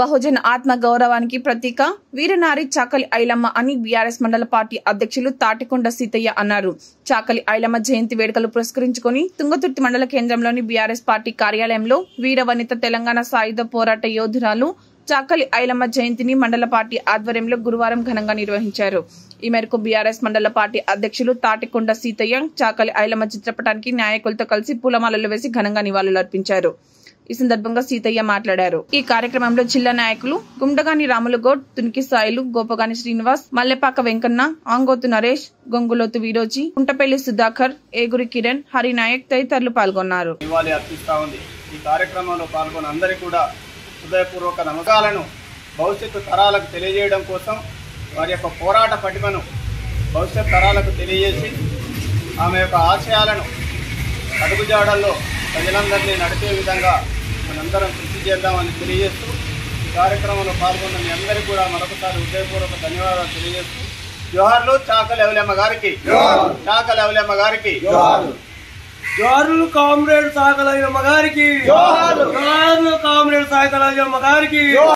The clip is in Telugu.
బహుజన ఆత్మ గౌరవానికి ప్రతీక వీరనారి చాకలి ఐలమ్మ అని బీఆర్ఎస్ మండల పార్టీ అధ్యక్షులు తాటికొండ సీతయ్య అన్నారు. చాకలి ఐలమ్మ జయంతి వేడుకలు పురస్కరించుకుని తుంగతుర్తి మండల కేంద్రంలోని బీఆర్ఎస్ పార్టీ కార్యాలయంలో వీరవనిత తెలంగాణ సాయుధ పోరాట యోధురాలు చాకలి ఐలమ్మ జయంతిని మండల పార్టీ ఆధ్వర్యంలో గురువారం ఘనంగా నిర్వహించారు. ఈ మేరకు బీఆర్ఎస్ మండల పార్టీ అధ్యక్షులు తాటికొండ సీతయ్య చాకలి ఐలమ్మ చిత్రపటానికి నాయకులతో కలిసి పూలమాలలు వేసి ఘనంగా నివాళులర్పించారు. ఈ సందర్భంగా సీతయ్య మాట్లాడారు. ఈ కార్యక్రమంలో జిల్లా నాయకులు గుండగాని రాములుగౌడ్, తునికి సాయిలు, గోపగాని శ్రీనివాస్, మల్లెపాక వెంకన్న, ఆంగోతు నరేష్, గొంగులోతు వీరోజీ, కుంటపల్లి సుధాకర్, ఏగురి కిరణ్, హరినాయక్ తదితరులు పాల్గొన్నారు. ఈ కార్యక్రమంలో పాల్గొన్న అందరికీ కూడా హృదయపూర్వక నమస్కారాలను భవిష్యత్తు తరాలకు తెలియజేయడం కోసం వారి యొక్క పోరాట పటిమను భవిష్యత్ తరాలకు తెలియజేసి ఆమె యొక్క ఆశయాలను అడుగుజాడల్లో ప్రజలందరినీ నడిపే విధంగా మనందరం కృషి చేద్దామని తెలియజేస్తూ ఈ కార్యక్రమంలో పాల్గొన్న మీ అందరికీ కూడా మరొకసారి హృదయపూర్వక ధన్యవాదాలు తెలియజేస్తూ జోహార్లు చాకలి ఐలమ్మ గారికి, చాకలి ఐలమ్మ గారికి జోహార్లు, కామ్రేడ్ చాకలి ఐలమ్మ గారికి, జోహార్లు కామ్రేడ్ చాకలి ఐలమ్మ గారికి.